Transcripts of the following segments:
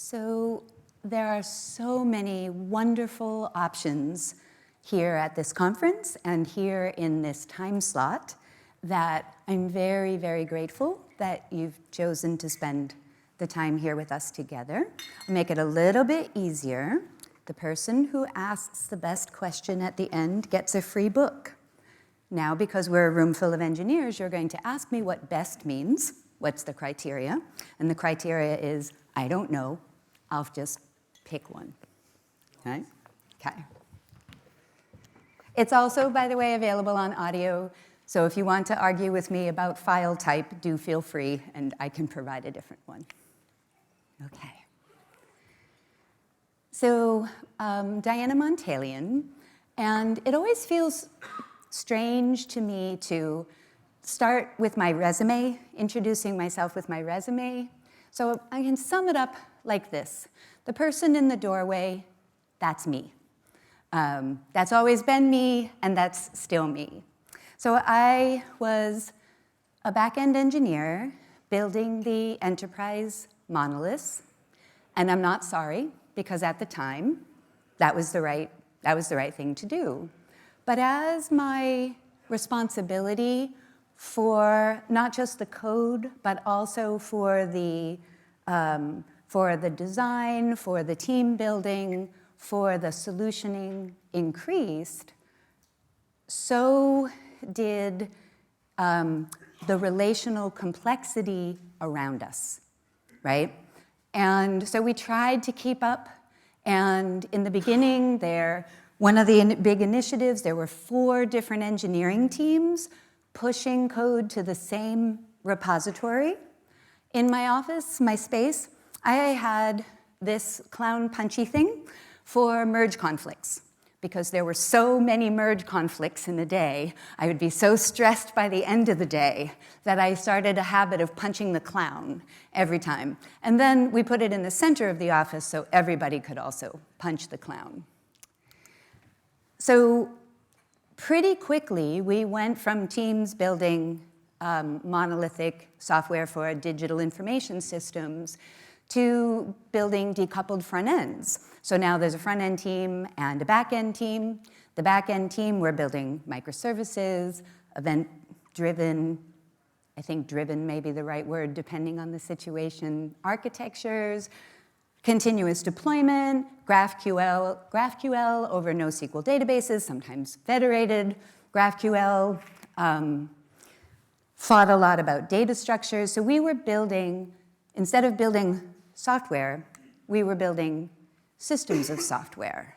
So there are so many wonderful options here at this conference and here in this time slot that I'm very, very grateful that you've chosen to spend the time here with us together. I'll make it a little bit easier. The person who asks the best question at the end gets a free book. Now, because we're a room full of engineers, you're going to ask me what best means. What's the criteria? And the criteria is, I don't know. I'll just pick one. Okay? Okay. It's also, by the way, available on audio. So if you want to argue with me about file type, do feel free, and I can provide a different one. Okay. So Diana Montalion, and it always feels strange to me to start with my resume, introducing myself with my resume. So I can sum it up like this. The person in the doorway, that's me. That's always been me, and that's still me. So I was a back-end engineer building the enterprise monoliths, and I'm not sorry, because at the time, that was the right thing to do. But as my responsibility for not just the code, but also for the design, for the team building, for the solutioning increased, so did the relational complexity around us, right? And so we tried to keep up, and in the beginning one of the big initiatives, there were 4 different engineering teams pushing code to the same repository. In my office, my space, I had this clown punchy thing for merge conflicts. Because there were so many merge conflicts in a day, I would be so stressed by the end of the day that I started a habit of punching the clown every time. And then we put it in the center of the office so everybody could also punch the clown. So pretty quickly, we went from teams building monolithic software for digital information systems to building decoupled front ends. So now there's a front-end team and a back-end team. The back-end team, we're building microservices, event-driven, I think driven may be the right word depending on the situation, architectures, continuous deployment, GraphQL over NoSQL databases, sometimes federated GraphQL, fought a lot about data structures. So we were building, instead of building software, we were building systems of software,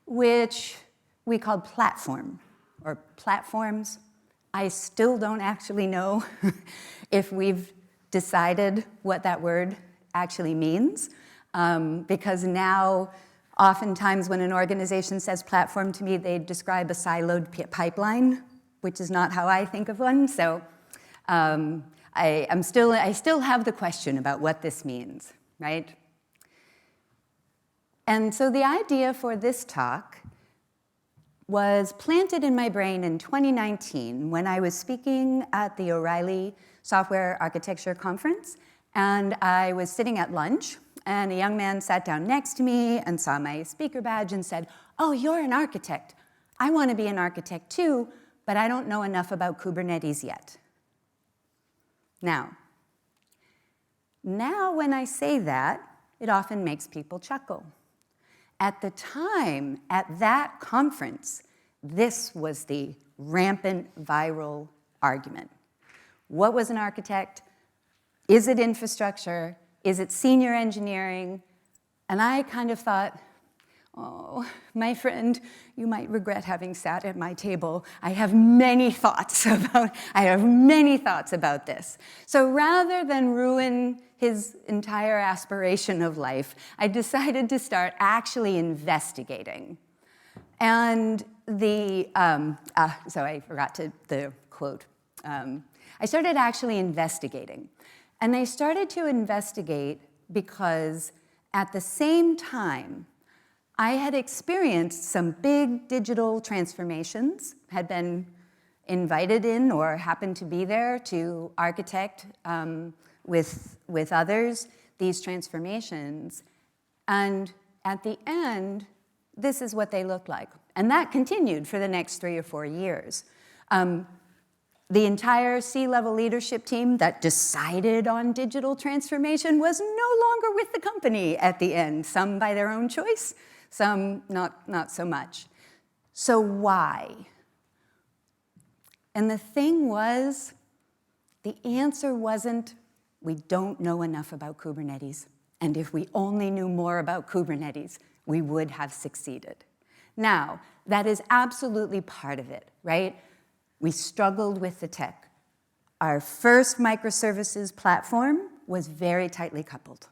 which we called platform, or platforms. I still don't actually know if we've decided what that word actually means, because now, oftentimes when an organization says platform to me, they describe a siloed pipeline, which is not how I think of one. So I still have the question about what this means, right? And so the idea for this talk was planted in my brain in 2019 when I was speaking at the O'Reilly Software Architecture Conference, and I was sitting at lunch, and a young man sat down next to me and saw my speaker badge and said, "Oh, you're an architect. I want to be an architect too, but I don't know enough about Kubernetes yet." Now when I say that, it often makes people chuckle. At the time, at that conference, this was the rampant viral argument. What was an architect? Is it infrastructure? Is it senior engineering? And I kind of thought, oh, my friend, you might regret having sat at my table. I have many thoughts about this. So rather than ruin his entire aspiration of life, I decided to start actually investigating. And so I forgot the quote. I started actually investigating. And I started to investigate because at the same time, I had experienced some big digital transformations, had been invited in or happened to be there to architect with others these transformations. And at the end, this is what they look like. And that continued for the next 3 or 4 years. The entire C-level leadership team that decided on digital transformation was no longer with the company at the end, some by their own choice, some not so much. So why? And the thing was, the answer wasn't, we don't know enough about Kubernetes, and if we only knew more about Kubernetes, we would have succeeded. Now, that is absolutely part of it, right? We struggled with the tech. Our first microservices platform was very tightly coupled.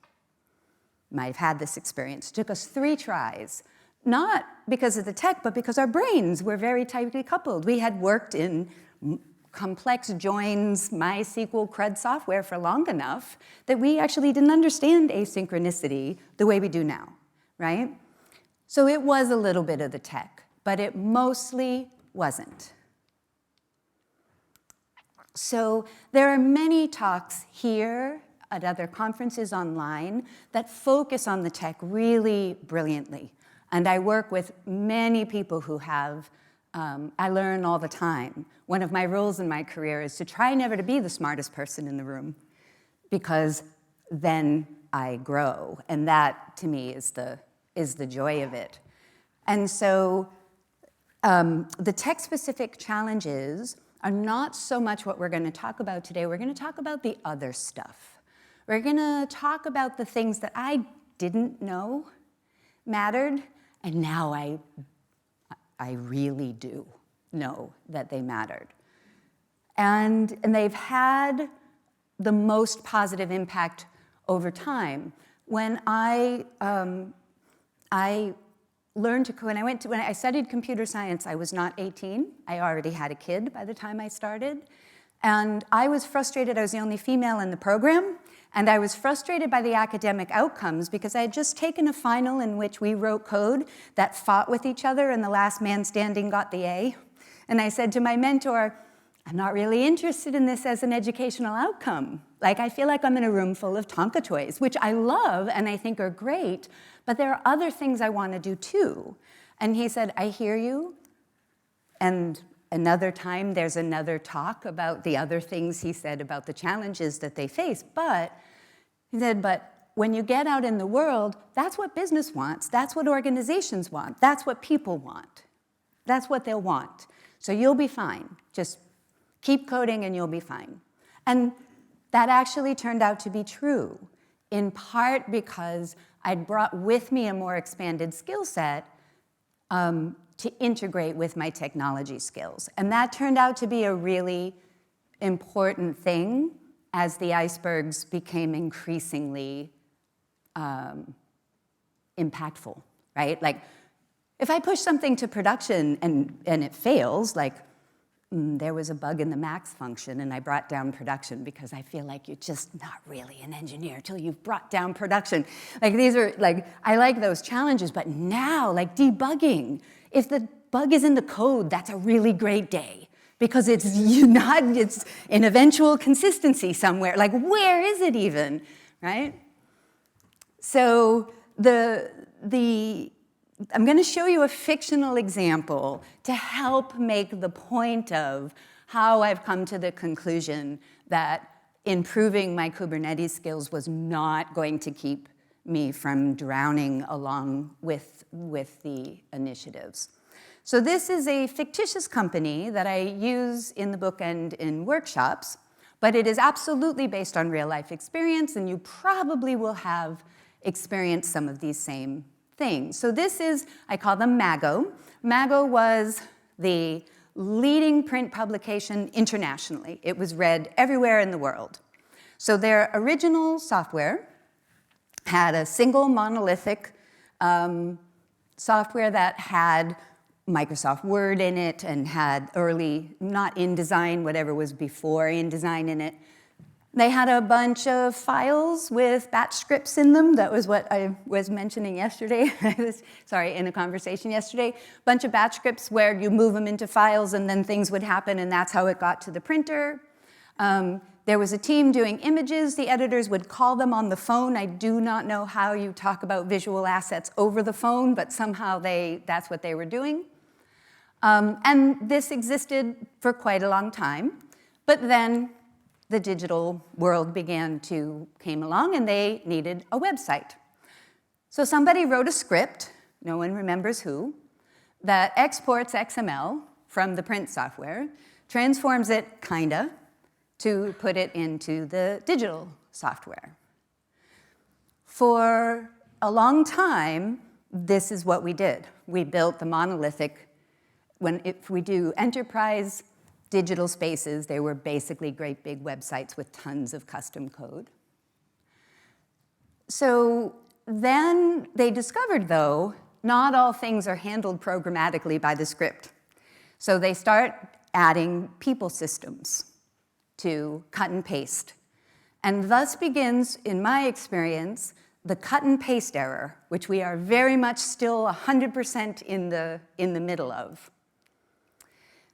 Might have had this experience. It took us 3 tries, not because of the tech, but because our brains were very tightly coupled. We had worked in complex joins, MySQL, CRUD software for long enough that we actually didn't understand asynchronicity the way we do now, right? So it was a little bit of the tech, but it mostly wasn't. So there are many talks here at other conferences online that focus on the tech really brilliantly. And I work with many people who have, I learn all the time. One of my roles in my career is to try never to be the smartest person in the room, because then I grow. And that, to me, is the joy of it. And so the tech-specific challenges are not so much what we're going to talk about today. We're going to talk about the other stuff. We're going to talk about the things that I didn't know mattered, and now I really do know that they mattered. And they've had the most positive impact over time. When I learned to, when I studied computer science, I was not 18. I already had a kid by the time I started. And I was frustrated. I was the only female in the program. And I was frustrated by the academic outcomes because I had just taken a final in which we wrote code that fought with each other, and the last man standing got the A. And I said to my mentor, I'm not really interested in this as an educational outcome. Like, I feel like I'm in a room full of Tonka toys, which I love and I think are great, but there are other things I want to do too. And he said, I hear you. And another time, there's another talk about the other things he said about the challenges that they face. But he said, but when you get out in the world, that's what business wants. That's what organizations want. That's what people want. That's what they'll want. So you'll be fine. Just keep coding and you'll be fine. And that actually turned out to be true, in part because I'd brought with me a more expanded skill set to integrate with my technology skills. And that turned out to be a really important thing as the icebergs became increasingly impactful, right? Like, if I push something to production and it fails, like, there was a bug in the max function and I brought down production, because I feel like you're just not really an engineer till you've brought down production. Like, these are, like, I like those challenges, but now, like, debugging, if the bug is in the code, that's a really great day, because it's an eventual consistency somewhere. Like, where is it even, right? So I'm going to show you a fictional example to help make the point of how I've come to the conclusion that improving my Kubernetes skills was not going to keep me from drowning along with the initiatives. So this is a fictitious company that I use in the book and in workshops, but it is absolutely based on real-life experience, and you probably will have experienced some of these same things. So this is, I call them Mago. Mago was the leading print publication internationally. It was read everywhere in the world. So their original software had a single monolithic software that had Microsoft Word in it and had early, not InDesign, whatever was before InDesign in it. They had a bunch of files with batch scripts in them. That was what I was mentioning yesterday. In a conversation yesterday. A bunch of batch scripts where you move them into files and then things would happen, and that's how it got to the printer. There was a team doing images. The editors would call them on the phone. I do not know how you talk about visual assets over the phone, but somehow that's what they were doing. And this existed for quite a long time. But then the digital world came along, and they needed a website. So somebody wrote a script, no one remembers who, that exports XML from the print software, transforms it, kinda, to put it into the digital software. For a long time, this is what we did. We built the monolithic, if we do enterprise digital spaces, they were basically great big websites with tons of custom code. So then they discovered, though, not all things are handled programmatically by the script. So they start adding people systems to cut and paste. And thus begins, in my experience, the cut and paste error, which we are very much still 100% in the middle of.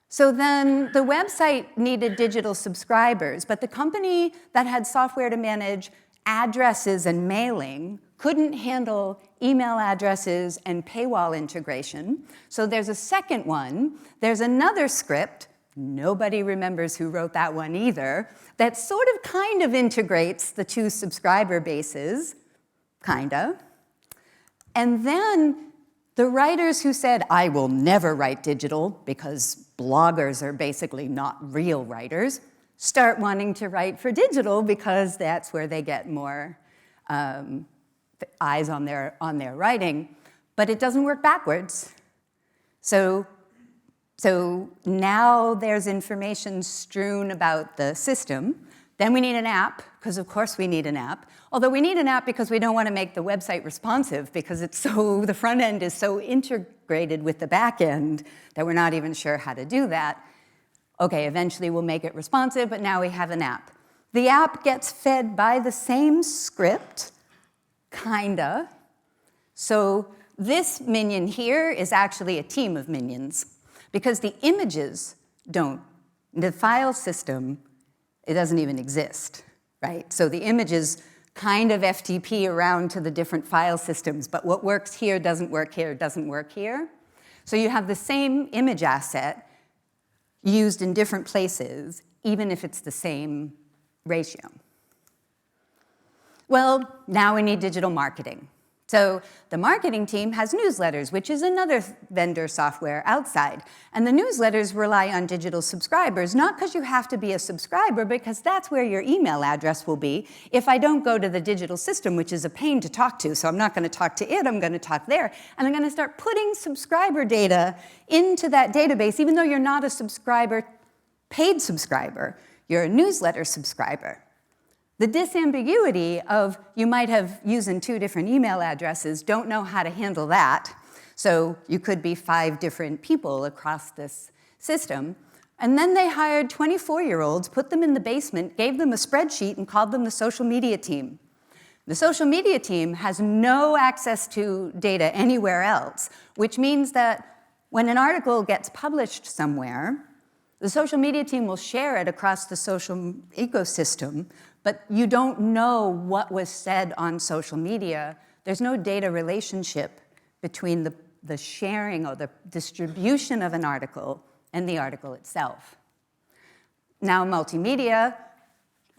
So then the website needed digital subscribers, but the company that had software to manage addresses and mailing couldn't handle email addresses and paywall integration. So there's a second one. There's another script, nobody remembers who wrote that one either, that sort of kind of integrates the two subscriber bases, kinda. And then the writers who said, I will never write digital because bloggers are basically not real writers, start wanting to write for digital because that's where they get more eyes on their writing. But it doesn't work backwards. So now there's information strewn about the system. Then we need an app, because of course we need an app. Although we need an app because we don't want to make the website responsive, because the front end is so integrated with the back end that we're not even sure how to do that. Okay, eventually we'll make it responsive, but now we have an app. The app gets fed by the same script, kinda. So this minion here is actually a team of minions, because the images the file system, it doesn't even exist, right? So the images kind of FTP around to the different file systems, but what works here doesn't work here, doesn't work here. So you have the same image asset used in different places, even if it's the same ratio. Well, now we need digital marketing. So the marketing team has newsletters, which is another vendor software outside. And the newsletters rely on digital subscribers, not because you have to be a subscriber, because that's where your email address will be if I don't go to the digital system, which is a pain to talk to. So I'm not going to talk to it, I'm going to talk there. And I'm going to start putting subscriber data into that database, even though you're not a subscriber, paid subscriber, you're a newsletter subscriber. The disambiguity of you might have using 2 different email addresses, don't know how to handle that. So you could be 5 different people across this system. And then they hired 24-year-olds, put them in the basement, gave them a spreadsheet, and called them the social media team. The social media team has no access to data anywhere else, which means that when an article gets published somewhere, the social media team will share it across the social ecosystem, but you don't know what was said on social media. There's no data relationship between the sharing or the distribution of an article and the article itself. Now multimedia,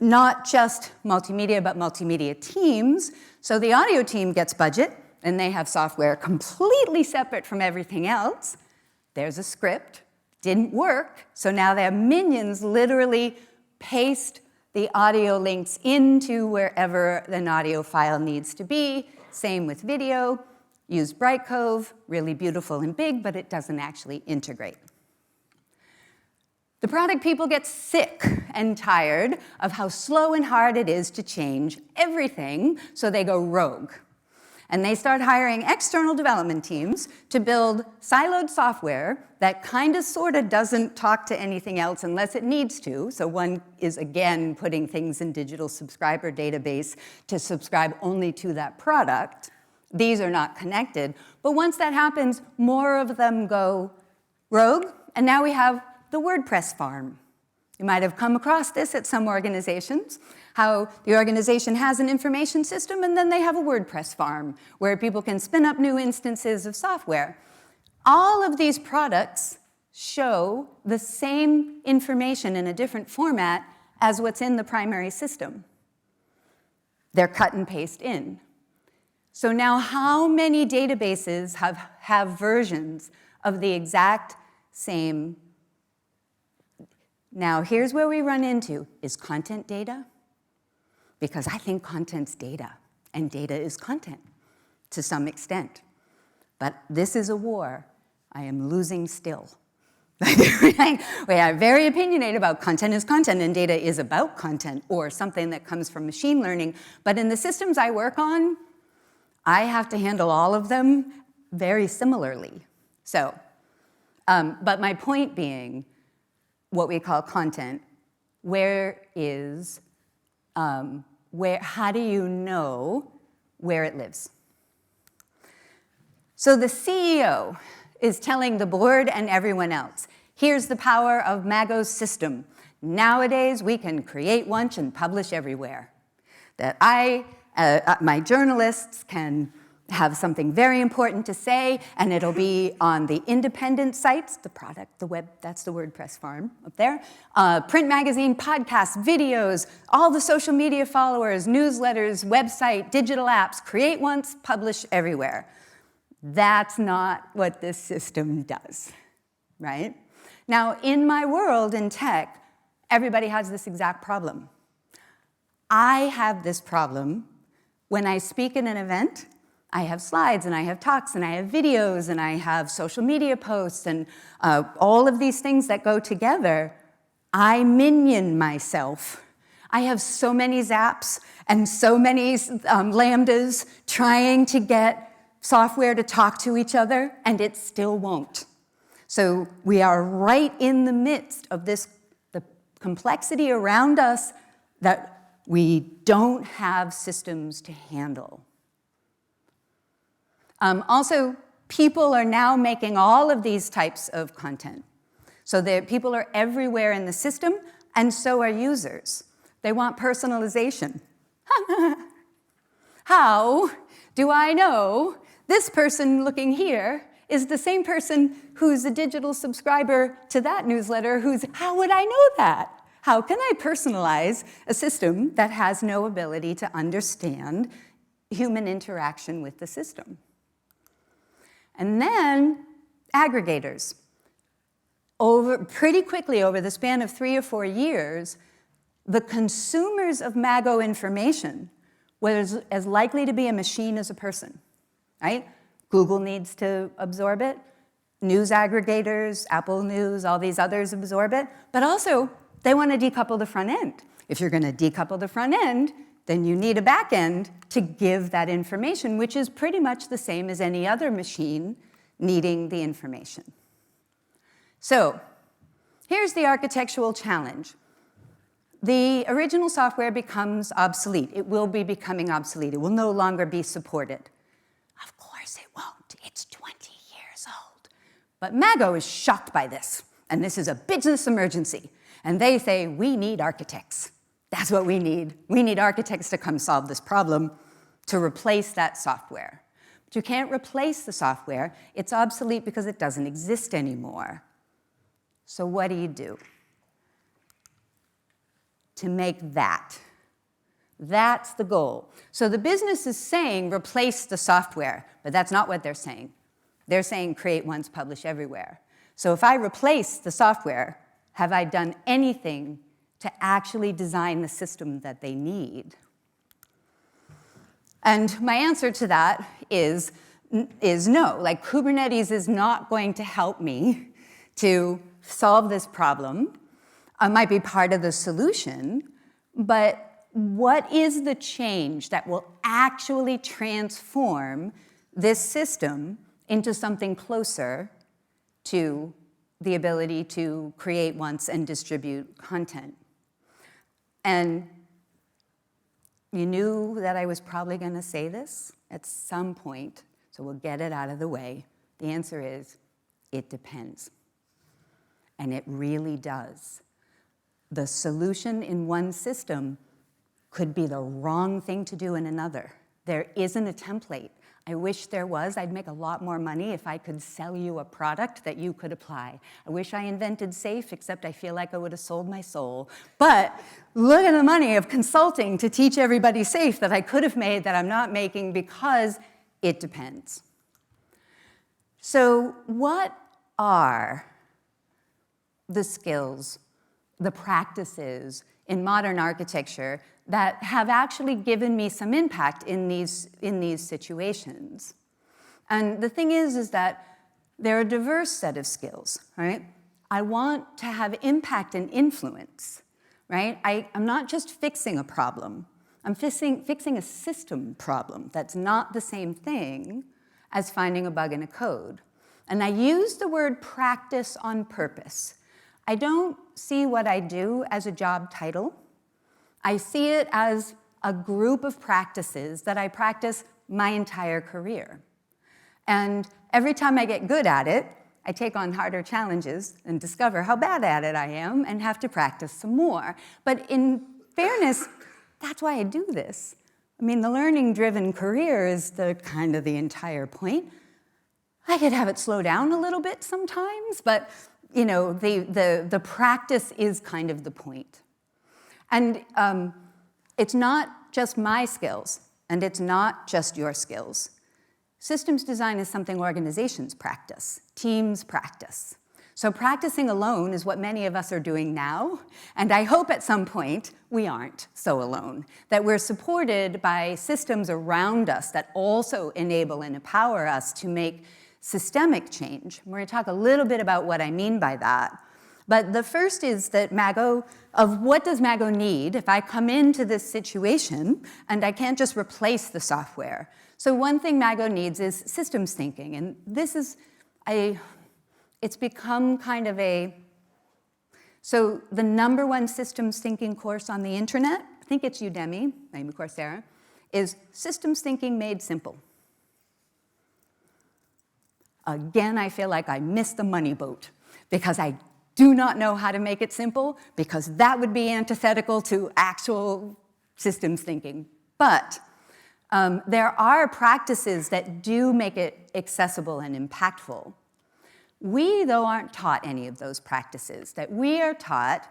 not just multimedia, but multimedia teams. So the audio team gets budget, and they have software completely separate from everything else. There's a script, didn't work, so now their minions literally paste the audio links into wherever an audio file needs to be. Same with video. Use Brightcove, really beautiful and big, but it doesn't actually integrate. The product people get sick and tired of how slow and hard it is to change everything, so they go rogue. And they start hiring external development teams to build siloed software that kind of sort of doesn't talk to anything else unless it needs to. So one is, again, putting things in digital subscriber database to subscribe only to that product. These are not connected. But once that happens, more of them go rogue. And now we have the WordPress farm. You might have come across this at some organizations, how the organization has an information system and then they have a WordPress farm where people can spin up new instances of software. All of these products show the same information in a different format as what's in the primary system. They're cut and paste in. So now how many databases have versions of the exact same? Now here's where we run into, is content data? Because I think content's data, and data is content to some extent. But this is a war I am losing still. We are very opinionated about content is content, and data is about content, or something that comes from machine learning. But in the systems I work on, I have to handle all of them very similarly. So, but my point being, what we call content, how do you know where it lives? So the CEO is telling the board and everyone else, here's the power of Mago's system. Nowadays, we can create once and publish everywhere. That my journalists can have something very important to say, and it'll be on the independent sites, the product, the web, that's the WordPress farm up there, print magazine, podcasts, videos, all the social media followers, newsletters, website, digital apps, create once, publish everywhere. That's not what this system does, right? Now, in my world, in tech, everybody has this exact problem. I have this problem when I speak at an event. I have slides, and I have talks, and I have videos, and I have social media posts, and all of these things that go together. I minion myself. I have so many zaps and so many lambdas trying to get software to talk to each other, and it still won't. So we are right in the midst of this, the complexity around us that we don't have systems to handle. Also, people are now making all of these types of content. So people are everywhere in the system, and so are users. They want personalization. How do I know this person looking here is the same person who's a digital subscriber to that newsletter how would I know that? How can I personalize a system that has no ability to understand human interaction with the system? And then aggregators. Pretty quickly, over the span of 3 or 4 years, the consumers of Mago information was as likely to be a machine as a person, right? Google needs to absorb it. News aggregators, Apple News, all these others absorb it. But also, they want to decouple the front end. If you're going to decouple the front end, then you need a back end to give that information, which is pretty much the same as any other machine needing the information. So here's the architectural challenge. The original software becomes obsolete. It will be becoming obsolete. It will no longer be supported. Of course it won't. It's 20 years old. But Mago is shocked by this, and this is a business emergency. And they say, we need architects. That's what we need. We need architects to come solve this problem, to replace that software. But you can't replace the software. It's obsolete because it doesn't exist anymore. So what do? To make that. That's the goal. So the business is saying replace the software, but that's not what they're saying. They're saying create once, publish everywhere. So if I replace the software, have I done anything to actually design the system that they need? And my answer to that is no. Like, Kubernetes is not going to help me to solve this problem. It might be part of the solution, but what is the change that will actually transform this system into something closer to the ability to create once and distribute content? And you knew that I was probably going to say this at some point, so we'll get it out of the way. The answer is, it depends. And it really does. the solution in one system could be the wrong thing to do in another. There isn't a template. I wish there was. I'd make a lot more money if I could sell you a product that you could apply. I wish I invented SAFE, except I feel like I would have sold my soul. But look at the money of consulting to teach everybody SAFE that I could have made that I'm not making because it depends. So what are the skills, the practices in modern architecture that have actually given me some impact in these situations? And the thing is that they're a diverse set of skills, right? I want to have impact and influence, right? I'm not just fixing a problem. I'm fixing a system problem that's not the same thing as finding a bug in a code. And I use the word practice on purpose. I don't see what I do as a job title. I see it as a group of practices that I practice my entire career. And every time I get good at it, I take on harder challenges and discover how bad at it I am and have to practice some more. But in fairness, that's why I do this. I mean, the learning-driven career is the entire point. I could have it slow down a little bit sometimes, but you know, the practice is kind of the point. And it's not just my skills, and it's not just your skills. Systems design is something organizations practice, teams practice. So practicing alone is what many of us are doing now, and I hope at some point we aren't so alone, that we're supported by systems around us that also enable and empower us to make systemic change. We're going to talk a little bit about what I mean by that. But the first is that what does Mago need if I come into this situation and I can't just replace the software? So one thing Mago needs is systems thinking, and this is it's become kind of so the #1 systems thinking course on the internet, I think it's Udemy, maybe Coursera, is Systems Thinking Made Simple. Again, I feel like I missed the money boat because I do not know how to make it simple, because that would be antithetical to actual systems thinking. But there are practices that do make it accessible and impactful. We, though, aren't taught any of those practices. That we are taught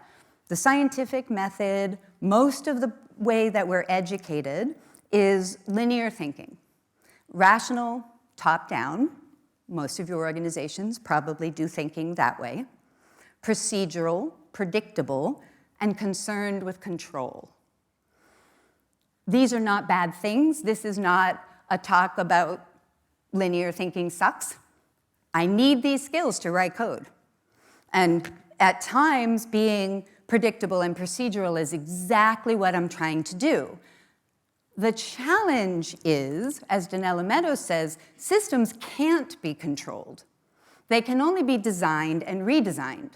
the scientific method. Most of the way that we're educated is linear thinking. Rational, top-down. Most of your organizations probably do thinking that way. Procedural, predictable, and concerned with control. These are not bad things. This is not a talk about linear thinking sucks. I need these skills to write code. And at times, being predictable and procedural is exactly what I'm trying to do. The challenge is, as Donella Meadows says, systems can't be controlled. They can only be designed and redesigned.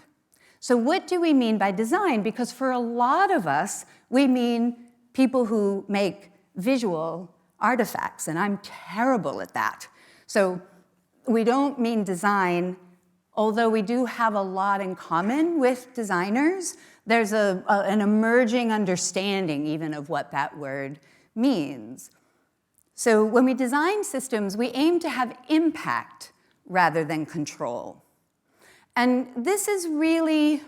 So what do we mean by design? Because for a lot of us, we mean people who make visual artifacts, and I'm terrible at that. So we don't mean design, although we do have a lot in common with designers. There's an emerging understanding even of what that word means. So when we design systems, we aim to have impact rather than control. And this is really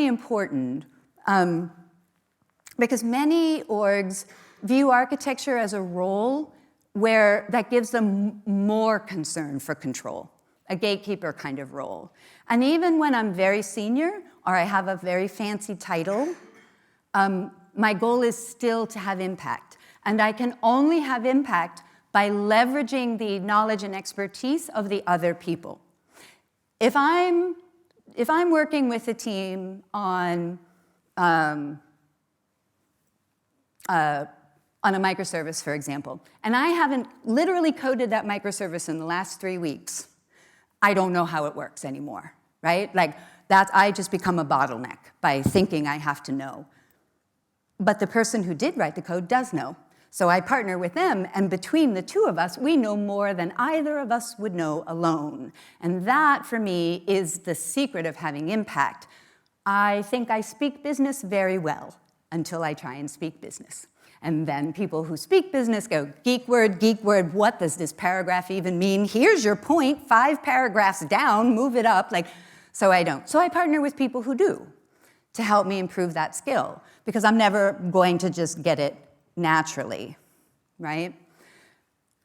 important because many orgs view architecture as a role that gives them more concern for control, a gatekeeper kind of role. And even when I'm very senior or I have a very fancy title, my goal is still to have impact. And I can only have impact by leveraging the knowledge and expertise of the other people. If I'm working with a team on a microservice, for example, and I haven't literally coded that microservice in the last 3 weeks, I don't know how it works anymore, right? Like, I just become a bottleneck by thinking I have to know. But the person who did write the code does know. So I partner with them, and between the two of us, we know more than either of us would know alone. And that, for me, is the secret of having impact. I think I speak business very well until I try and speak business. And then people who speak business go, geek word, what does this paragraph even mean? Here's your point, 5 paragraphs down, move it up. So I don't. So I partner with people who do to help me improve that skill, because I'm never going to just get it naturally, right?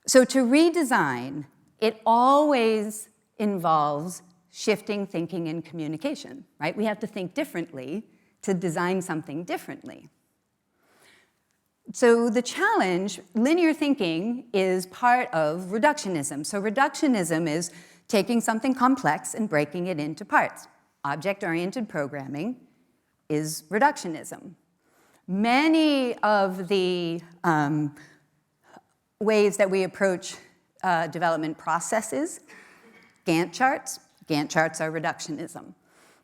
So to redesign, it always involves shifting thinking and communication, right? We have to think differently to design something differently. So the challenge, linear thinking is part of reductionism. So reductionism is taking something complex and breaking it into parts. Object-oriented programming is reductionism. Many of the ways that we approach development processes, Gantt charts are reductionism.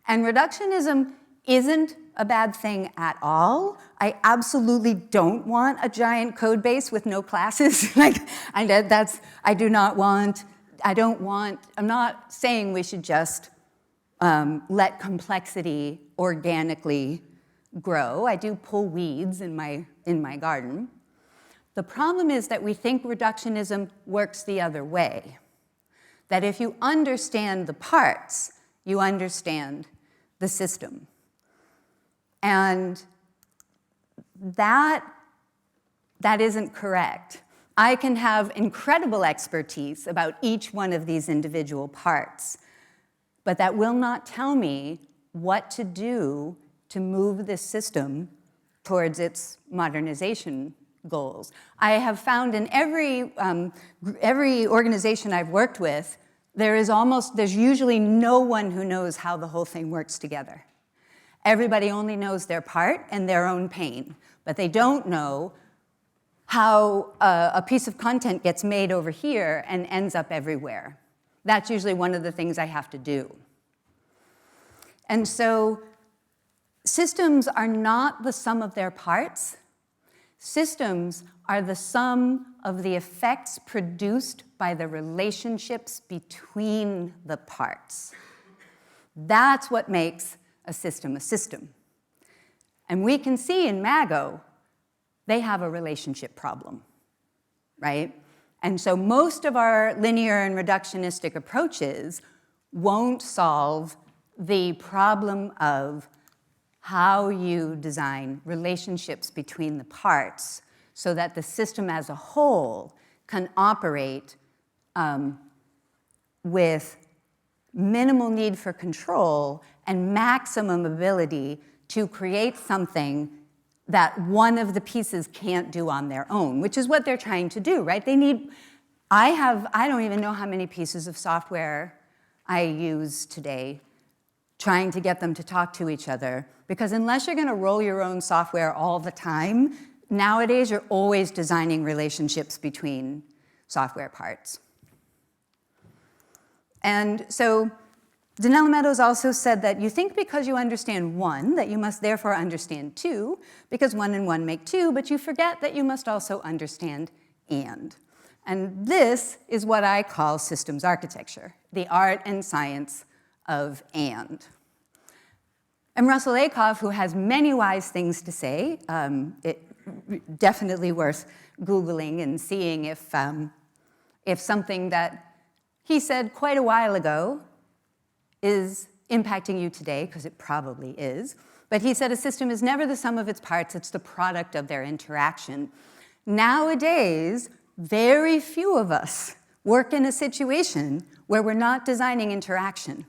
And reductionism isn't a bad thing at all. I absolutely don't want a giant code base with no classes. I'm not saying we should just let complexity organically grow. I do pull weeds in my garden. The problem is that we think reductionism works the other way. That if you understand the parts, you understand the system. And that isn't correct. I can have incredible expertise about each one of these individual parts, but that will not tell me what to do to move this system towards its modernization goals. I have found in every organization I've worked with, there's usually no one who knows how the whole thing works together. Everybody only knows their part and their own pain, but they don't know how a piece of content gets made over here and ends up everywhere. That's usually one of the things I have to do. And so systems are not the sum of their parts. Systems are the sum of the effects produced by the relationships between the parts. That's what makes a system a system. And we can see in Mago, they have a relationship problem, right? And so most of our linear and reductionistic approaches won't solve the problem of how you design relationships between the parts so that the system as a whole can operate with minimal need for control and maximum ability to create something that one of the pieces can't do on their own, which is what they're trying to do, right? I don't even know how many pieces of software I use today trying to get them to talk to each other, because unless you're going to roll your own software all the time, nowadays you're always designing relationships between software parts. And so Donella Meadows also said that you think because you understand one, that you must therefore understand two, because one and one make two, but you forget that you must also understand and. And this is what I call systems architecture, the art and science of and. And Russell Ackoff, who has many wise things to say, it definitely worth Googling and seeing if something that he said quite a while ago is impacting you today, because it probably is. But he said a system is never the sum of its parts, it's the product of their interaction. Nowadays, very few of us work in a situation where we're not designing interaction.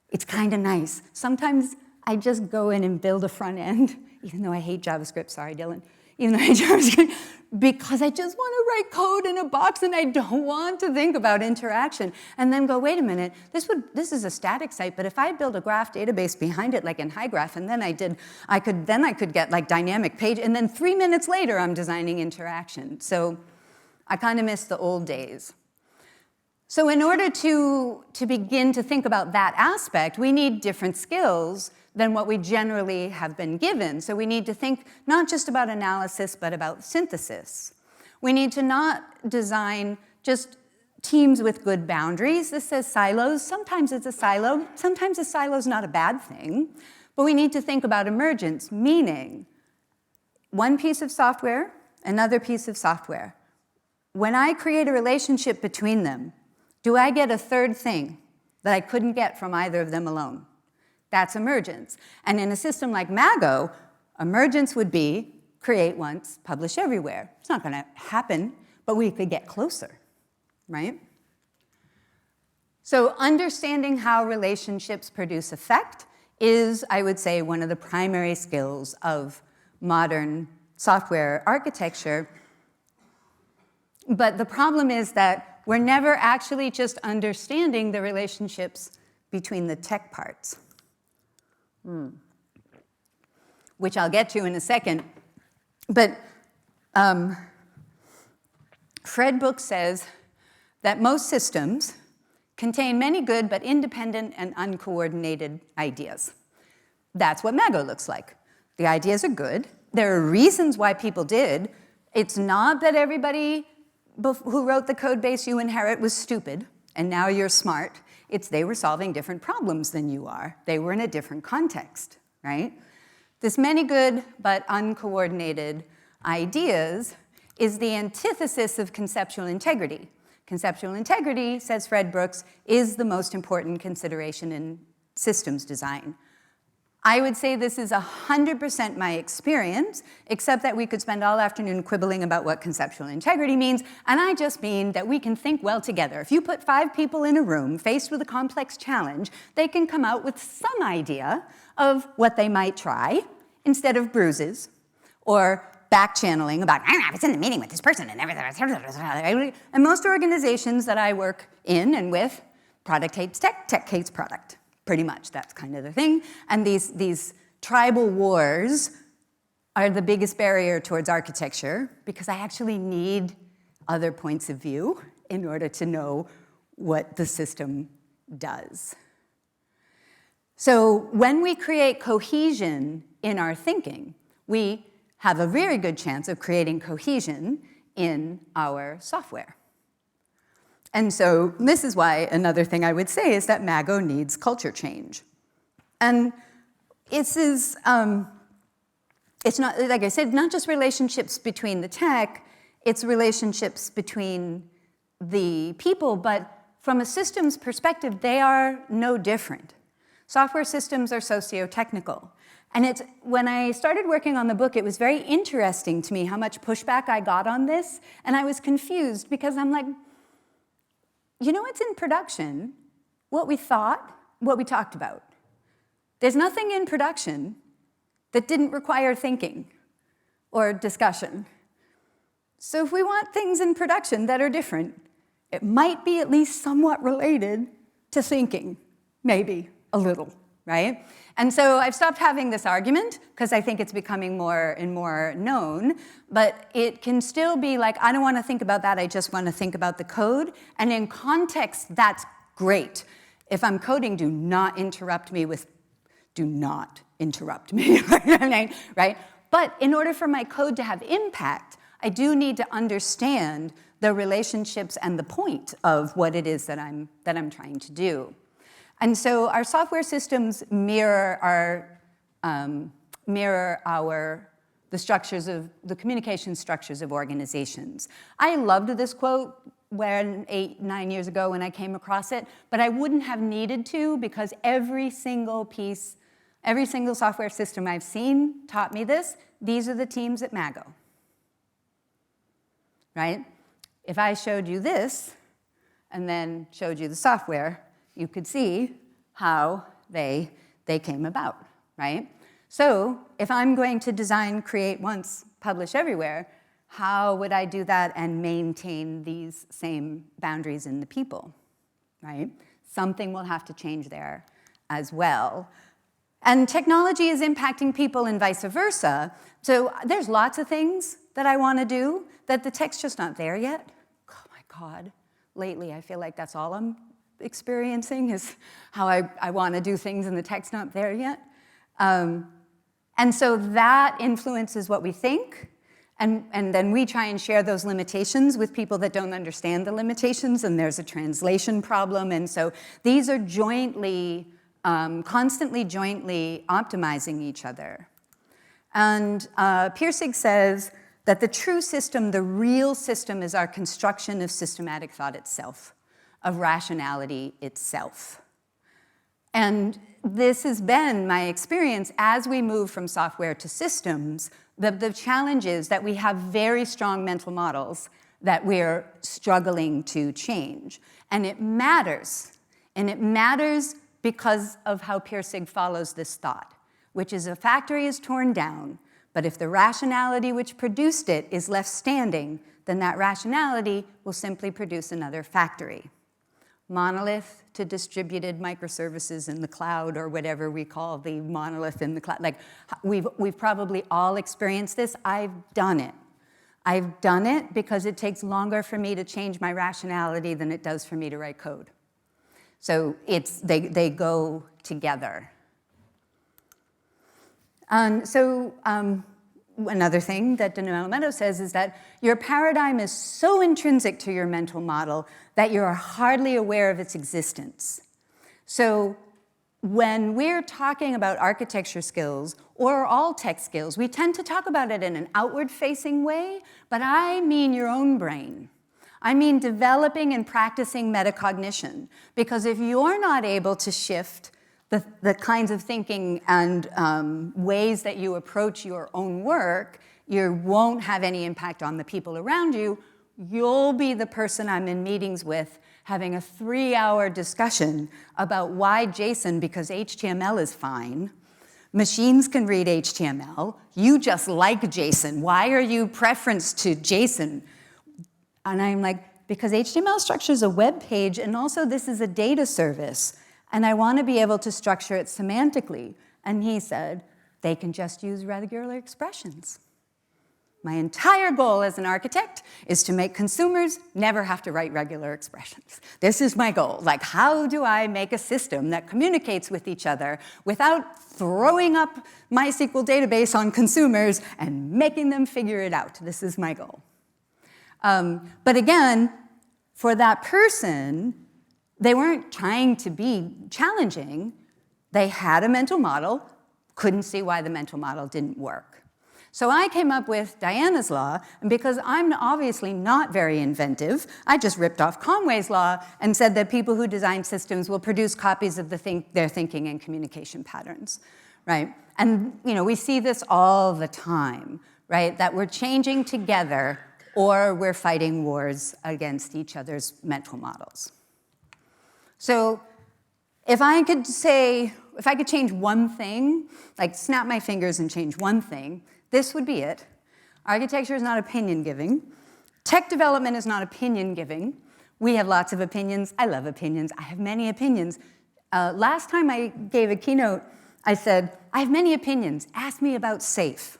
It's kind of nice. Sometimes I just go in and build a front end, even though I hate JavaScript, sorry, Dylan, even though I hate JavaScript, because I just want to write code in a box and I don't want to think about interaction. And then go, wait a minute, this is a static site, but if I build a graph database behind it, like in HighGraph, and then I could get like dynamic page, and then 3 minutes later I'm designing interaction. So I kind of miss the old days. So in order to begin to think about that aspect, we need different skills than what we generally have been given. So we need to think not just about analysis, but about synthesis. We need to not design just teams with good boundaries. This says silos. Sometimes it's a silo. Sometimes a silo is not a bad thing. But we need to think about emergence, meaning one piece of software, another piece of software. When I create a relationship between them, do I get a third thing that I couldn't get from either of them alone? That's emergence. And in a system like Mago, emergence would be create once, publish everywhere. It's not going to happen, but we could get closer, right? So understanding how relationships produce effect is, I would say, one of the primary skills of modern software architecture. But the problem is that we're never actually just understanding the relationships between the tech parts, which I'll get to in a second. But Fred Book says that most systems contain many good but independent and uncoordinated ideas. That's what Mago looks like. The ideas are good. There are reasons why people did. It's not that everybody who wrote the code base you inherit was stupid, and now you're smart. It's they were solving different problems than you are. They were in a different context, right? This many good but uncoordinated ideas is the antithesis of conceptual integrity. Conceptual integrity, says Fred Brooks, is the most important consideration in systems design. I would say this is 100% my experience, except that we could spend all afternoon quibbling about what conceptual integrity means, and I just mean that we can think well together. If you put 5 people in a room faced with a complex challenge, they can come out with some idea of what they might try, instead of bruises, or back-channeling about, I was in the meeting with this person and everything. And most organizations that I work in and with, product hates tech, tech hates product. Pretty much, that's kind of the thing. And these tribal wars are the biggest barrier towards architecture because I actually need other points of view in order to know what the system does. So when we create cohesion in our thinking, we have a very good chance of creating cohesion in our software. And so this is why another thing I would say is that Mago needs culture change. And it's not, like I said, not just relationships between the tech, it's relationships between the people, but from a systems perspective, they are no different. Software systems are socio-technical. And when I started working on the book, it was very interesting to me how much pushback I got on this, and I was confused because I'm like, you know what's in production? What we thought, what we talked about. There's nothing in production that didn't require thinking or discussion. So if we want things in production that are different, it might be at least somewhat related to thinking, maybe a little, right? And so I've stopped having this argument because I think it's becoming more and more known, but it can still be like, I don't want to think about that, I just want to think about the code. And in context, that's great. If I'm coding, do not interrupt me, right? But in order for my code to have impact, I do need to understand the relationships and the point of what it is that I'm trying to do. And so our software systems mirror the communication structures of organizations. I loved this quote 8-9 years ago when I came across it, but I wouldn't have needed to because every single software system I've seen taught me this. These are the teams at Mago, right? If I showed you this and then showed you the software, you could see how they came about, right? So if I'm going to design create once, publish everywhere, how would I do that and maintain these same boundaries in the people, right? Something will have to change there as well. And technology is impacting people and vice versa. So there's lots of things that I want to do that the tech's just not there yet. Oh my God, lately I feel like that's all I'm experiencing is how I want to do things and the tech's not there yet. And so that influences what we think, and then we try and share those limitations with people that don't understand the limitations, and there's a translation problem. And so these are jointly constantly jointly optimizing each other. And Pirsig says that the true system, the real system, is our construction of systematic thought itself, of rationality itself. And this has been my experience as we move from software to systems. The challenge is that we have very strong mental models that we're struggling to change. And it matters. And it matters because of how Pirsig follows this thought, which is a factory is torn down, but if the rationality which produced it is left standing, then that rationality will simply produce another factory. Monolith to distributed microservices in the cloud, or whatever we call the monolith in the cloud. Like, we've probably all experienced this. I've done it. I've done it because it takes longer for me to change my rationality than it does for me to write code. So they go together. Another thing that Daniel Meadow says is that your paradigm is so intrinsic to your mental model that you are hardly aware of its existence. So when we're talking about architecture skills or all tech skills, we tend to talk about it in an outward-facing way, but I mean your own brain. I mean developing and practicing metacognition, because if you're not able to shift the kinds of thinking and ways that you approach your own work, you won't have any impact on the people around you. You'll be the person I'm in meetings with having a 3-hour discussion about why JSON, because HTML is fine. Machines can read HTML. You just like JSON. Why are you preferenced to JSON? And I'm like, because HTML structures a web page, and also this is a data service. And I want to be able to structure it semantically. And he said, they can just use regular expressions. My entire goal as an architect is to make consumers never have to write regular expressions. This is my goal. Like, how do I make a system that communicates with each other without throwing up MySQL database on consumers and making them figure it out? This is my goal. But again, for that person, they weren't trying to be challenging. They had a mental model, couldn't see why the mental model didn't work. So I came up with Diana's law, and because I'm obviously not very inventive, I just ripped off Conway's law and said that people who design systems will produce copies of their thinking and communication patterns, right? And we see this all the time, right? That we're changing together or we're fighting wars against each other's mental models. So if I could change one thing, like snap my fingers and change one thing, this would be it. Architecture is not opinion-giving. Tech development is not opinion-giving. We have lots of opinions. I love opinions. I have many opinions. Last time I gave a keynote, I said, I have many opinions. Ask me about SAFe.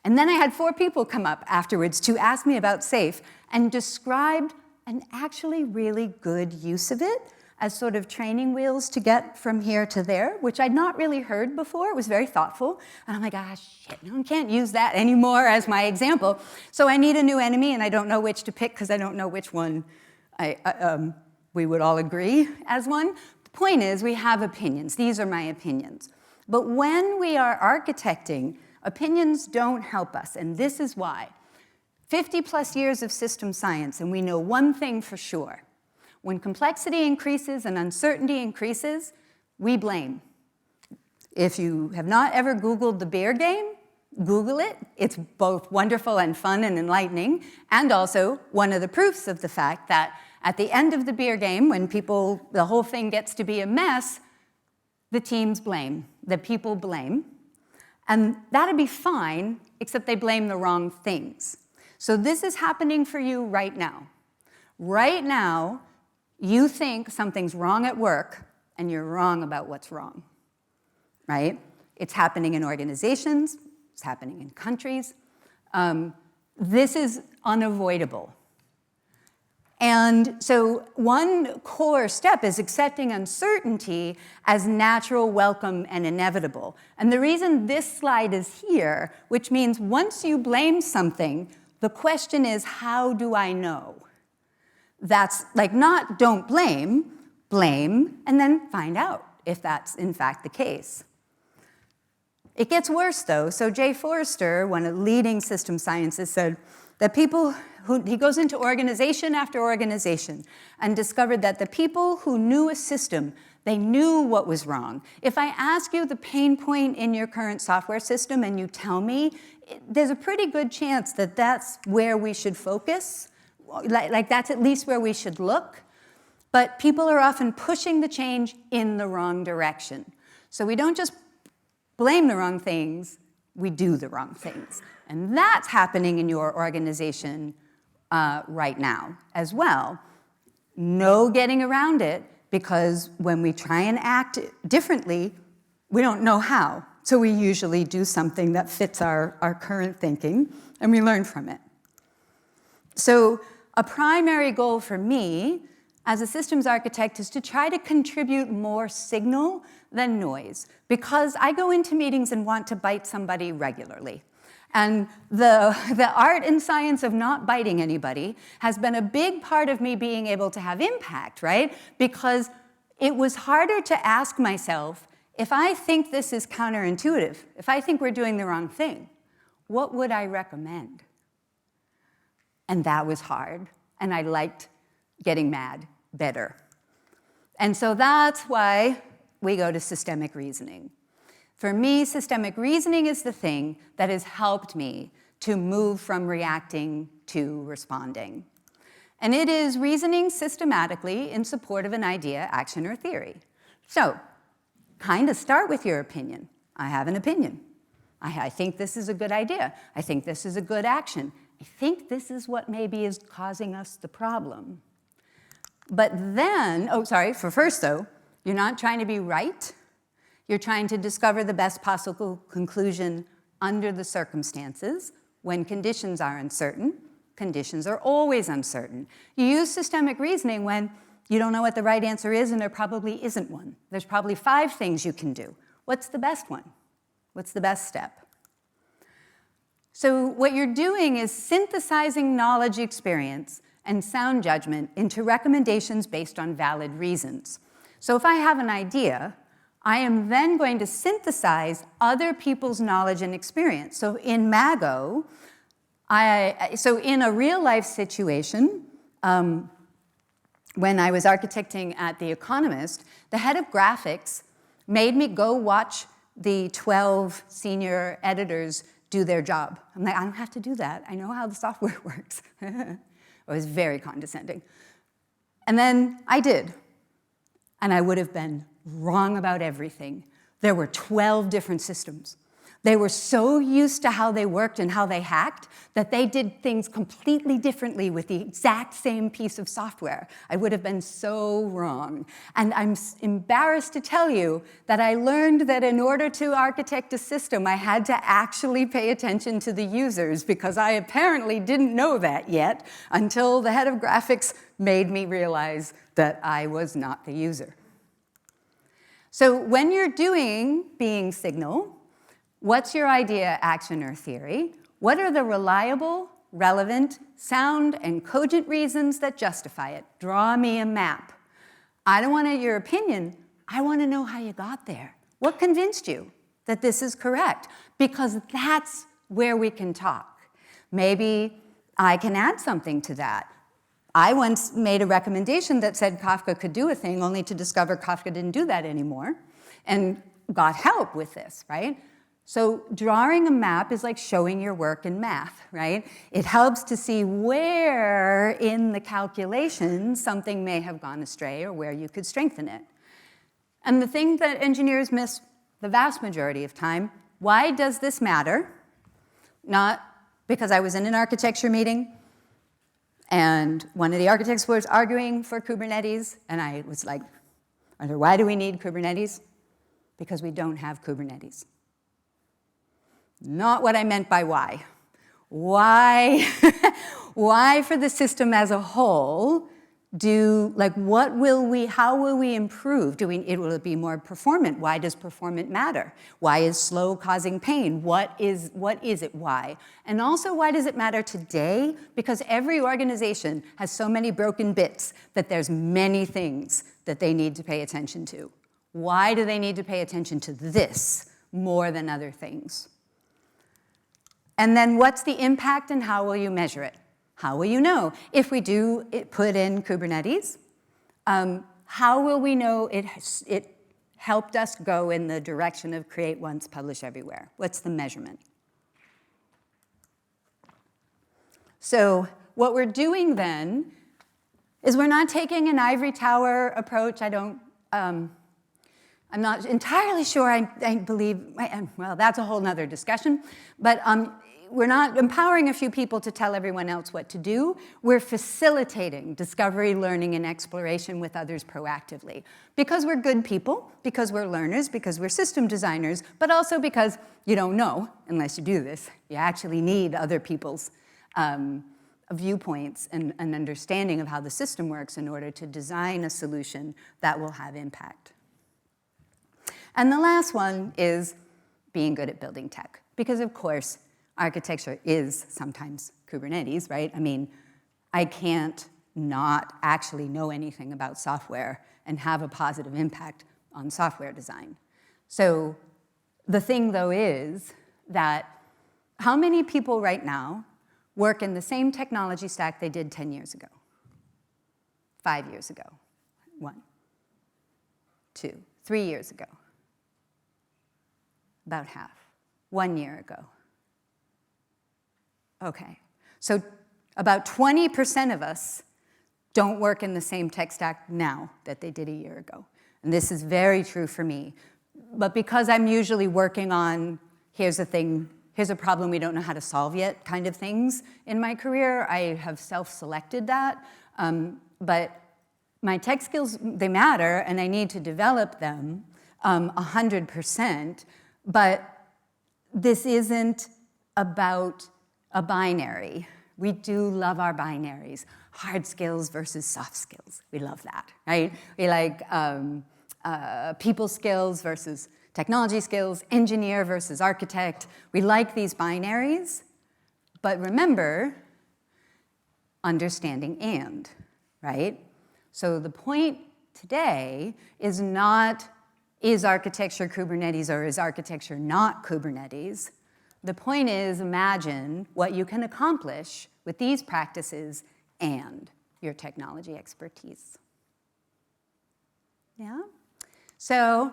And then I had 4 people come up afterwards to ask me about SAFe and described an actually really good use of it as sort of training wheels to get from here to there, which I'd not really heard before. It was very thoughtful. And I'm like, shit, no, I can't use that anymore as my example. So I need a new enemy, and I don't know which to pick because I don't know which one we would all agree as one. The point is, we have opinions. These are my opinions. But when we are architecting, opinions don't help us, and this is why. 50+ years of system science, and we know one thing for sure. When complexity increases and uncertainty increases, we blame. If you have not ever Googled the beer game, Google it. It's both wonderful and fun and enlightening, and also one of the proofs of the fact that at the end of the beer game, when the whole thing gets to be a mess, the teams blame, the people blame. And that'd be fine, except they blame the wrong things. So this is happening for you right now. Right now, you think something's wrong at work, and you're wrong about what's wrong, right? It's happening in organizations. It's happening in countries. This is unavoidable. And so one core step is accepting uncertainty as natural, welcome, and inevitable. And the reason this slide is here, which means once you blame something, the question is, how do I know? That's like not don't blame, blame, and then find out. if that's in fact the case. It gets worse, though. So Jay Forrester, one of the leading system scientists, said that he goes into organization after organization and discovered that the people who knew a system, they knew what was wrong. If I ask you the pain point in your current software system and you tell me, there's a pretty good chance that that's where we should focus, like that's at least where we should look. But people are often pushing the change in the wrong direction. So we don't just blame the wrong things, we do the wrong things. And that's happening in your organization right now as well. No getting around it, because when we try and act differently, we don't know how. So we usually do something that fits our current thinking, and we learn from it. So a primary goal for me as a systems architect is to try to contribute more signal than noise, because I go into meetings and want to bite somebody regularly. And the art and science of not biting anybody has been a big part of me being able to have impact, right? Because it was harder to ask myself, if I think this is counterintuitive, if I think we're doing the wrong thing, what would I recommend? And that was hard, and I liked getting mad better. And so that's why we go to systemic reasoning. For me, systemic reasoning is the thing that has helped me to move from reacting to responding. And it is reasoning systematically in support of an idea, action, or theory. So, kind of start with your opinion. I have an opinion. I think this is a good idea. I think this is a good action. I think this is what maybe is causing us the problem. But then, for first though, you're not trying to be right. You're trying to discover the best possible conclusion under the circumstances. When conditions are uncertain, conditions are always uncertain. You use systemic reasoning when you don't know what the right answer is and there probably isn't one. There's probably 5 things you can do. What's the best one? What's the best step? So what you're doing is synthesizing knowledge, experience, and sound judgment into recommendations based on valid reasons. So if I have an idea, I am then going to synthesize other people's knowledge and experience. So in Mago, so in a real-life situation, when I was architecting at The Economist, the head of graphics made me go watch the 12 senior editors do their job. I'm like, I don't have to do that. I know how the software works. It was very condescending. And then I did. And I would have been wrong about everything. There were 12 different systems. They were so used to how they worked and how they hacked that they did things completely differently with the exact same piece of software. I would have been so wrong. And I'm embarrassed to tell you that I learned that in order to architect a system, I had to actually pay attention to the users, because I apparently didn't know that yet until the head of graphics made me realize that I was not the user. So when you're doing being signal, what's your idea, action, or theory? What are the reliable, relevant, sound, and cogent reasons that justify it? Draw me a map. I don't want your opinion. I want to know how you got there. What convinced you that this is correct? Because that's where we can talk. Maybe I can add something to that. I once made a recommendation that said Kafka could do a thing, only to discover Kafka didn't do that anymore, and got help with this, right? So drawing a map is like showing your work in math, right? It helps to see where in the calculation something may have gone astray or where you could strengthen it. And the thing that engineers miss the vast majority of time, why does this matter? Not because I was in an architecture meeting and one of the architects was arguing for Kubernetes, and I was like, why do we need Kubernetes? Because we don't have Kubernetes. Not what I meant by why. Why, why for the system as a whole how will we improve? Will it be more performant? Why does performant matter? Why is slow causing pain? What is it? Why? And also, why does it matter today? Because every organization has so many broken bits that there's many things that they need to pay attention to. Why do they need to pay attention to this more than other things? And then what's the impact and how will you measure it? How will you know? If we do put in Kubernetes, how will we know it helped us go in the direction of create once, publish everywhere? What's the measurement? So what we're doing then is we're not taking an ivory tower approach. I'm not entirely sure I believe, well, that's a whole nother discussion, but we're not empowering a few people to tell everyone else what to do. We're facilitating discovery, learning, and exploration with others proactively. Because we're good people, because we're learners, because we're system designers, but also because you don't know unless you do this. You actually need other people's viewpoints and an understanding of how the system works in order to design a solution that will have impact. And the last one is being good at building tech. Because of course, architecture is sometimes Kubernetes, right? I mean, I can't not actually know anything about software and have a positive impact on software design. So the thing, though, is that how many people right now work in the same technology stack they did 10 years ago? 5 years ago? 1, 2, 3 years ago? About half. 1 year ago? Okay, so about 20% of us don't work in the same tech stack now that they did a year ago. And this is very true for me. But because I'm usually working on, here's a thing, here's a problem we don't know how to solve yet kind of things in my career, I have self-selected that. But my tech skills, they matter, and I need to develop them 100%. But this isn't about a binary. We do love our binaries. Hard skills versus soft skills. We love that, right? We like people skills versus technology skills, engineer versus architect. We like these binaries, but remember, understanding and, right? So the point today is not, is architecture Kubernetes or is architecture not Kubernetes? The point is, imagine what you can accomplish with these practices and your technology expertise. Yeah? So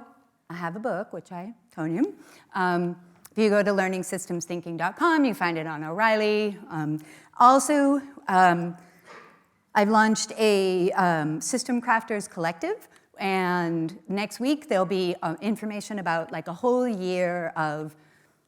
I have a book, which I told you. If you go to learningsystemsthinking.com, you find it on O'Reilly. Also, I've launched a System Crafters Collective, and next week there'll be information about like a whole year of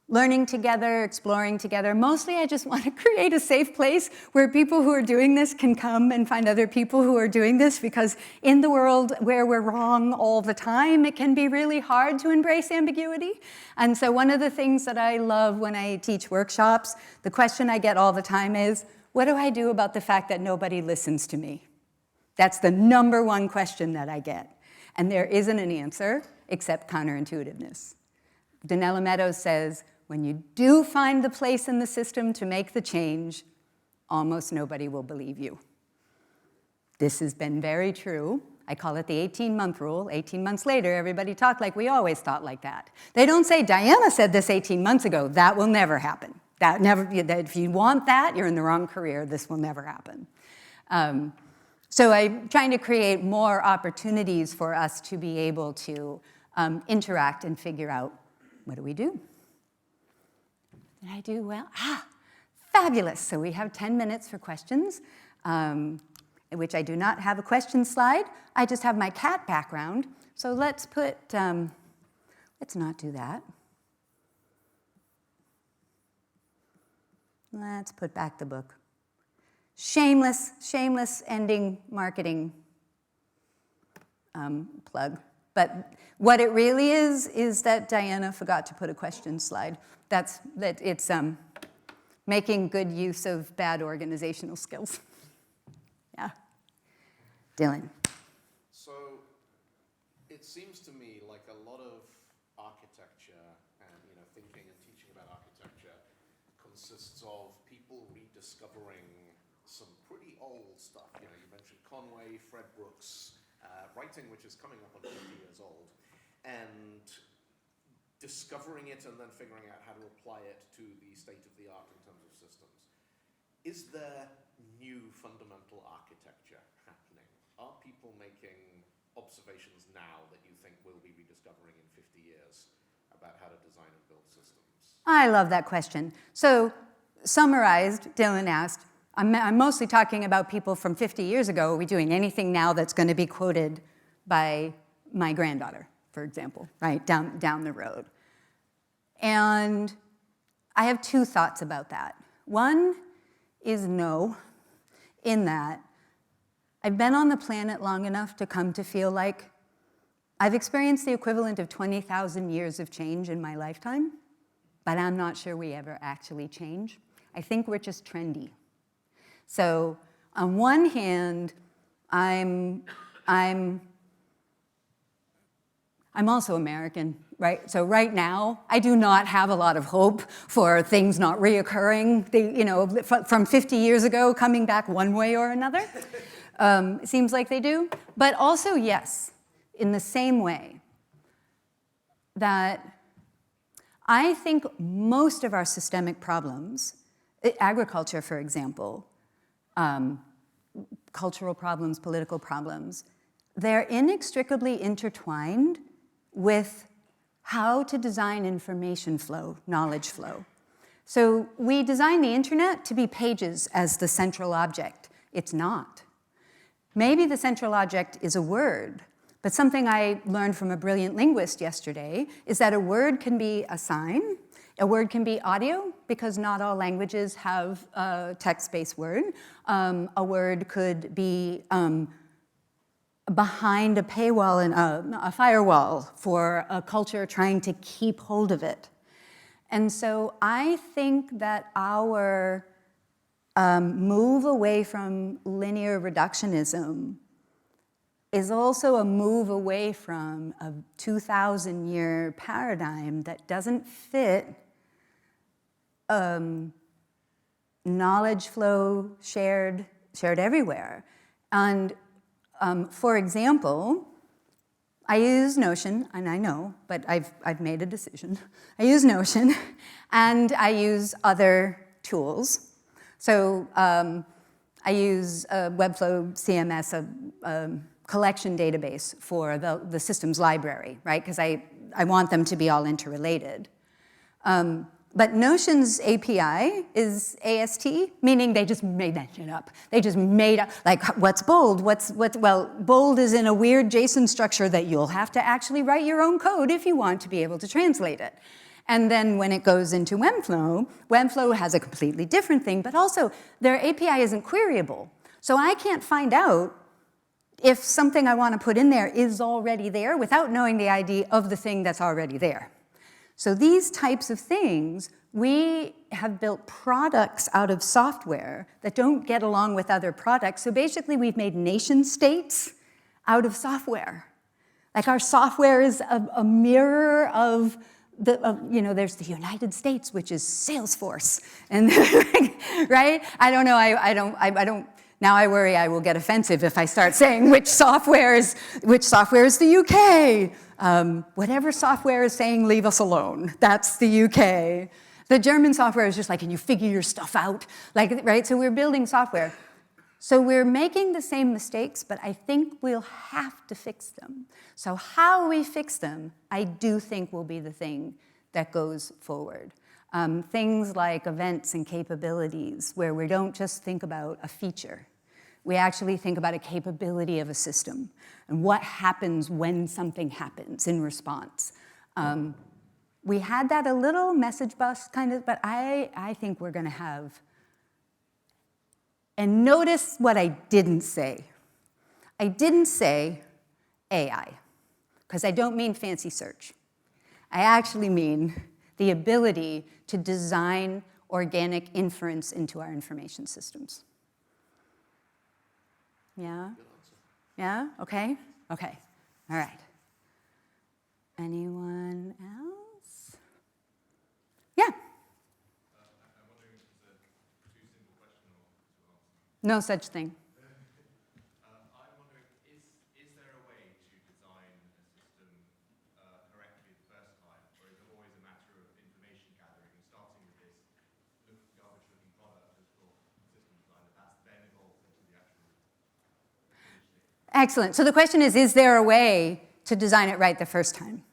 learning together, exploring together. Mostly I just want to create a safe place where people who are doing this can come and find other people who are doing this, because in the world where we're wrong all the time, it can be really hard to embrace ambiguity. And so one of the things that I love when I teach workshops, the question I get all the time is, what do I do about the fact that nobody listens to me? That's the #1 question that I get. And there isn't an answer except counterintuitiveness. Donella Meadows says, when you do find the place in the system to make the change, almost nobody will believe you. This has been very true. I call it the 18-month rule. 18 months later, everybody talked like we always thought like that. They don't say, Diana said this 18 months ago. That will never happen. If you want that, you're in the wrong career. This will never happen. So I'm trying to create more opportunities for us to be able to interact and figure out, what do we do? Did I do well? Fabulous. So we have 10 minutes for questions, in which I do not have a question slide. I just have my cat background. So let's put, let's not do that. Let's put back the book. Shameless ending marketing plug. But what it really is that Diana forgot to put a question slide. It's making good use of bad organizational skills. Yeah. Dylan. So it seems to me like a lot of architecture and thinking and teaching about architecture consists of people rediscovering some pretty old stuff. You mentioned Conway, Fred Brooks, writing which is coming up on 50 years old. and discovering it and then figuring out how to apply it to the state of the art in terms of systems. Is there new fundamental architecture happening? Are people making observations now that you think we'll be rediscovering in 50 years about how to design and build systems? I love that question. So, summarized, Dylan asked, I'm mostly talking about people from 50 years ago. Are we doing anything now that's going to be quoted by my granddaughter, for example, right, down the road? And I have two thoughts about that. One is no, in that I've been on the planet long enough to come to feel like I've experienced the equivalent of 20,000 years of change in my lifetime, but I'm not sure we ever actually change. I think we're just trendy. So on one hand, I'm also American, right? So right now, I do not have a lot of hope for things not reoccurring, from 50 years ago, coming back one way or another. It seems like they do. But also, yes, in the same way that I think most of our systemic problems, agriculture, for example, cultural problems, political problems, they're inextricably intertwined with how to design information flow, knowledge flow. So we design the internet to be pages as the central object. It's not. Maybe the central object is a word, but something I learned from a brilliant linguist yesterday is that a word can be a sign, a word can be audio, because not all languages have a text-based word. A word could be behind a paywall and a firewall for a culture trying to keep hold of it. And so I think that our move away from linear reductionism is also a move away from a 2,000-year paradigm that doesn't fit knowledge flow shared everywhere. And for example, I use Notion, and I know, but I've made a decision. I use Notion, and I use other tools. So I use Webflow CMS, a collection database for the systems library, right? Because I want them to be all interrelated. But Notion's API is AST, meaning they just made that shit up. They just made up, like, what's bold? Well, bold is in a weird JSON structure that you'll have to actually write your own code if you want to be able to translate it. And then when it goes into Webflow has a completely different thing, but also their API isn't queryable. So I can't find out if something I want to put in there is already there without knowing the ID of the thing that's already there. So these types of things, we have built products out of software that don't get along with other products. So basically, we've made nation states out of software. Like our software is a mirror of there's the United States, which is Salesforce, and right? I don't know. I don't. Now I worry I will get offensive if I start saying which software is the UK. Whatever software is saying leave us alone, that's the UK. The German software is just like, can you figure your stuff out? Like, right? So we're building software. So we're making the same mistakes, but I think we'll have to fix them. So how we fix them, I do think will be the thing that goes forward. Things like events and capabilities, where we don't just think about a feature. We actually think about a capability of a system and what happens when something happens in response. We had that a little message bus kind of, but I think we're going to have. And notice what I didn't say. I didn't say AI, because I don't mean fancy search. I actually mean the ability to design organic inference into our information systems. Yeah? Yeah? Okay? Okay. All right. Anyone else? Yeah? I'm wondering if it's a too simple question or to answer. No such thing. I'm wondering, is there a way to design a system Excellent. So the question is there a way to design it right the first time?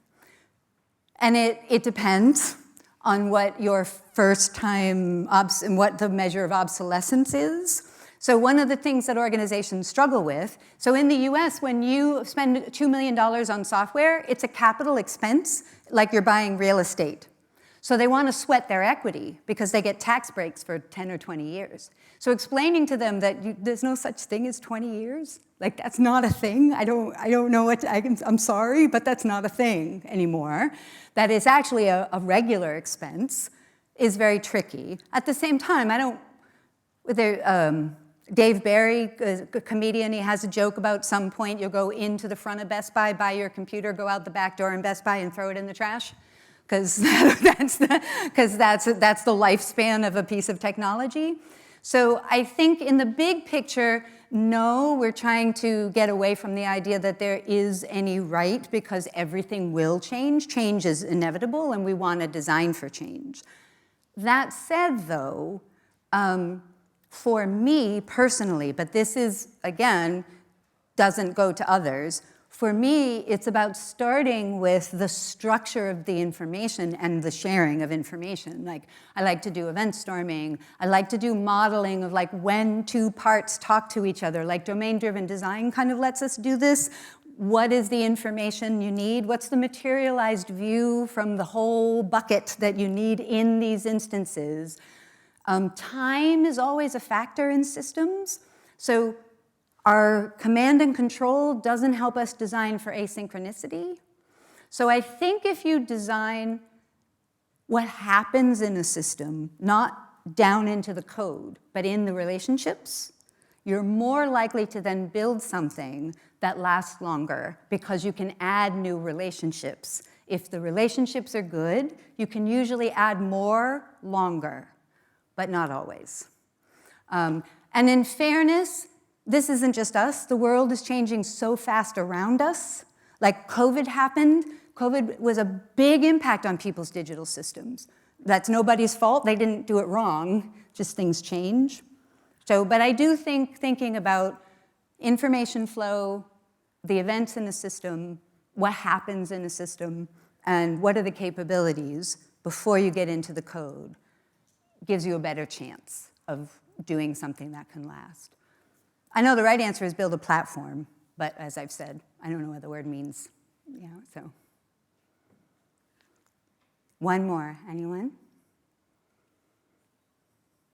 And it depends on what your first time, and what the measure of obsolescence is. So one of the things that organizations struggle with, so in the US, when you spend $2 million on software, it's a capital expense, like you're buying real estate. So they want to sweat their equity because they get tax breaks for 10 or 20 years. So explaining to them that there's no such thing as 20 years, like that's not a thing. I don't know what, I'm sorry, but that's not a thing anymore. That is actually a regular expense is very tricky. At the same time, Dave Barry, a comedian, he has a joke about some point you'll go into the front of Best Buy, buy your computer, go out the back door in Best Buy and throw it in the trash. Because that's the lifespan of a piece of technology. So I think in the big picture, no, we're trying to get away from the idea that there is any right because everything will change. Change is inevitable, and we want to design for change. That said, though, for me personally, but this is, again, doesn't go to others, for me, it's about starting with the structure of the information and the sharing of information. Like, I like to do event storming. I like to do modeling of like when two parts talk to each other. Like domain-driven design kind of lets us do this. What is the information you need? What's the materialized view from the whole bucket that you need in these instances? Time is always a factor in systems. So our command and control doesn't help us design for asynchronicity. So I think if you design what happens in a system, not down into the code, but in the relationships, you're more likely to then build something that lasts longer because you can add new relationships. If the relationships are good, you can usually add more longer, but not always. And in fairness, this isn't just us. The world is changing so fast around us. Like COVID happened. COVID was a big impact on people's digital systems. That's nobody's fault. They didn't do it wrong. Just things change. So, but I do think thinking about information flow, the events in the system, what happens in the system, and what are the capabilities before you get into the code gives you a better chance of doing something that can last. I know the right answer is build a platform, but as I've said, I don't know what the word means. Yeah, so. One more, anyone?